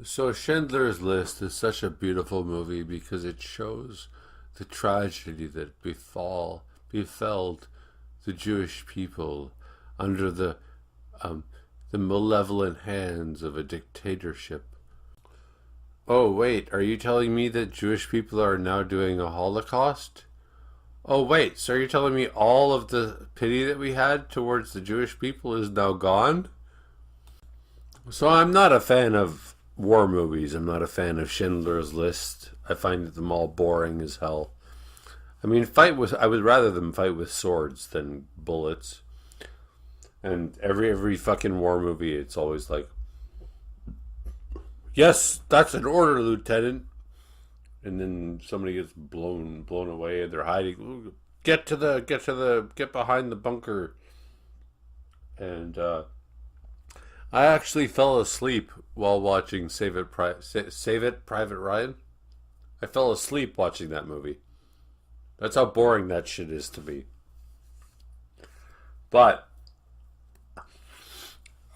So Schindler's List is such a beautiful movie because it shows the tragedy that befell the Jewish people under um, the malevolent hands of a dictatorship. Oh wait, are you telling me that Jewish people are now doing a Holocaust? Oh wait, so you're telling me all of the pity that we had towards the Jewish people is now gone? So I'm not a fan of war movies. I'm not a fan of Schindler's List. I find them all boring as hell. I mean, I would rather them fight with swords than bullets. And every fucking war movie, it's always like, yes, that's an order, Lieutenant. And then somebody gets blown away, and they're hiding. Get behind the bunker. And I actually fell asleep while watching Save It, Private Ryan. I fell asleep watching that movie. That's how boring that shit is to me. But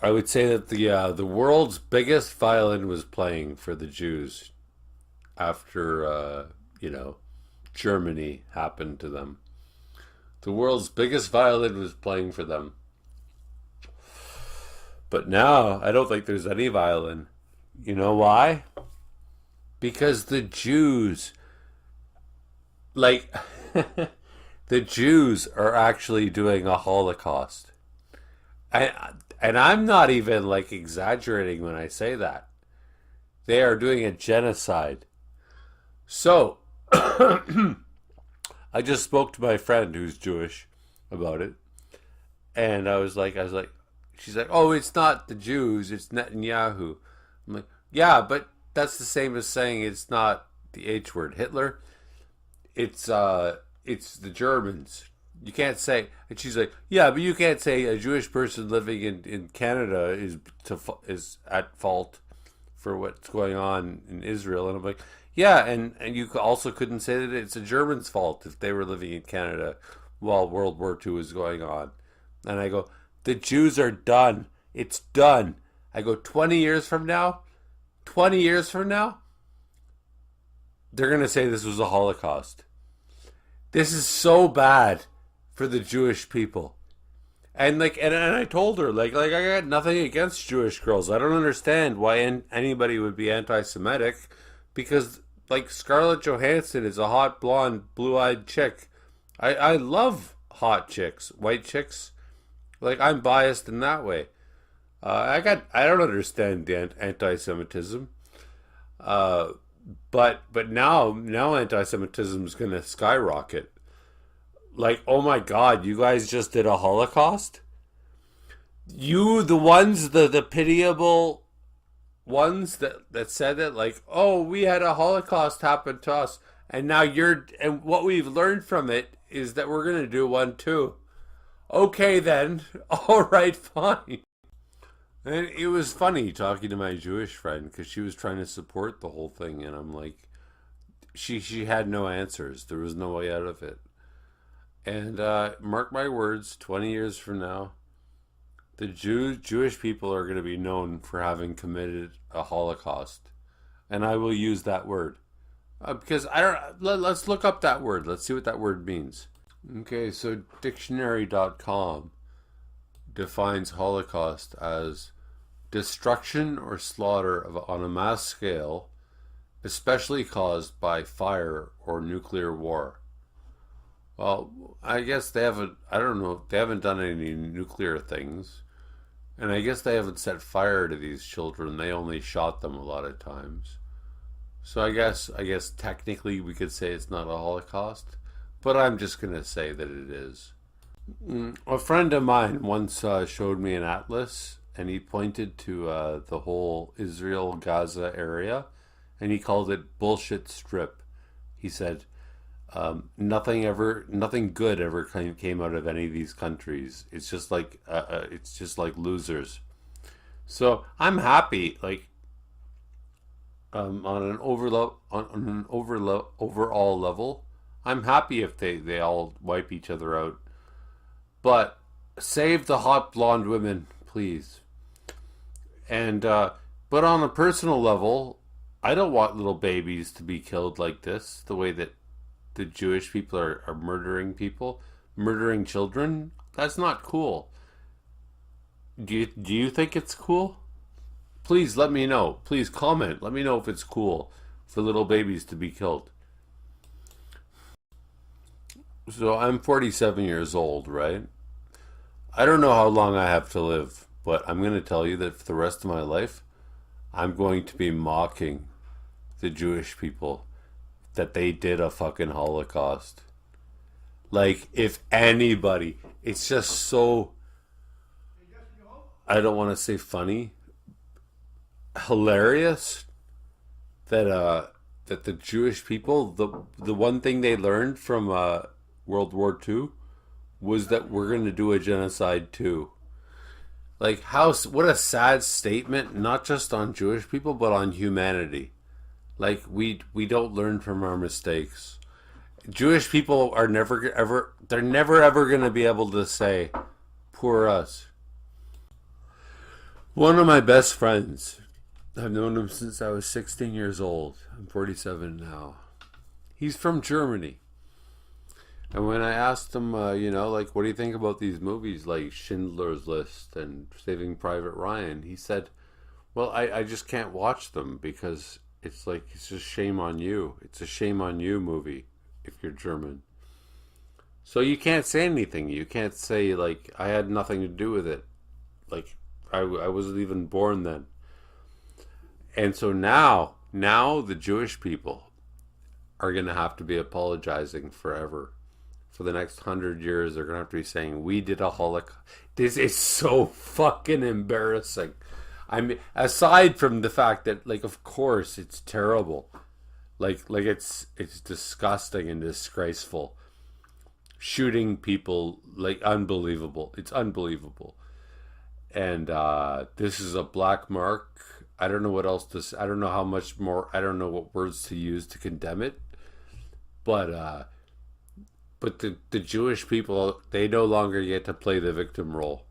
I would say that the world's biggest violin was playing for the Jews after Germany happened to them. The world's biggest violin was playing for them. But now I don't think there's any violin. You know why? Because the Jews, like, the Jews are actually doing a Holocaust. And I'm not even like exaggerating when I say that. They are doing a genocide. So, I just spoke to my friend who's Jewish about it. And I was like, she's like, oh, it's not the Jews, it's Netanyahu. I'm like, yeah, but that's the same as saying it's not the H word, Hitler. It's the Germans. You can't say, and she's like, yeah, but you can't say a Jewish person living in Canada is at fault for what's going on in Israel. And I'm like, yeah, and you also couldn't say that it's a German's fault if they were living in Canada while World War II was going on. And I go, the Jews are done. It's done. I go, 20 years from now, they're going to say this was a Holocaust. This is so bad for the Jewish people. And and I told her, like I got nothing against Jewish girls. I don't understand why anybody would be anti-Semitic, because like Scarlett Johansson is a hot blonde blue-eyed chick. I love hot chicks, white chicks. Like, I'm biased in that way. I don't understand the anti-Semitism. But now anti-Semitism is gonna skyrocket. Like, oh my God, you guys just did a Holocaust? The pitiable ones that said it, like, oh, we had a Holocaust happen to us, and and what we've learned from it is that we're gonna do one too. Okay then, all right, fine. And it was funny talking to my Jewish friend because she was trying to support the whole thing, and I'm like, she had no answers. There was no way out of it. And mark my words, 20 years from now, the Jewish people are going to be known for having committed a Holocaust, and I will use that word because I don't. Let's look up that word. Let's see what that word means. Okay, so dictionary.com defines Holocaust as destruction or slaughter on a mass scale, especially caused by fire or nuclear war. Well, I guess they haven't, I don't know, they haven't done any nuclear things. And I guess they haven't set fire to these children. They only shot them a lot of times. So I guess technically we could say it's not a Holocaust. But I'm just going to say that it is. A friend of mine once showed me an atlas, and he pointed to the whole Israel-Gaza area, and he called it bullshit strip. He said, nothing good ever came out of any of these countries. It's just like losers. So I'm happy, like, on an overall level. I'm happy if they all wipe each other out. But save the hot blonde women, please. And But on a personal level, I don't want little babies to be killed like this, the way that the Jewish people are murdering people, murdering children. That's not cool. Do you think it's cool? Please let me know. Please comment. Let me know if it's cool for little babies to be killed. So I'm 47 years old, right? I don't know how long I have to live, but I'm going to tell you that for the rest of my life, I'm going to be mocking the Jewish people that they did a fucking Holocaust. Like, if anybody, it's just so, I don't want to say funny, hilarious that that the Jewish people, the one thing they learned from World War II was that we're going to do a genocide too. Like, how, what a sad statement, not just on Jewish people but on humanity. Like, we don't learn from our mistakes. Jewish people are never ever, they're never ever going to be able to say poor us. One of my best friends, I've known him since I was 16 years old. I'm 47 now. He's from Germany. And when I asked him, like, what do you think about these movies like Schindler's List and Saving Private Ryan? He said, well, I just can't watch them because it's like, it's just shame on you. It's a shame on you movie if you're German. So you can't say anything. You can't say, like, I had nothing to do with it. Like, I wasn't even born then. And so now the Jewish people are going to have to be apologizing forever. For the next 100 years, they're going to have to be saying, we did a Holocaust. This is so fucking embarrassing. I mean, aside from the fact that, like, of course, it's terrible. Like it's disgusting and disgraceful. Shooting people, like, unbelievable. It's unbelievable. And this is a black mark. I don't know what else to say. I don't know how much more. I don't know what words to use to condemn it. But the Jewish people, they no longer get to play the victim role.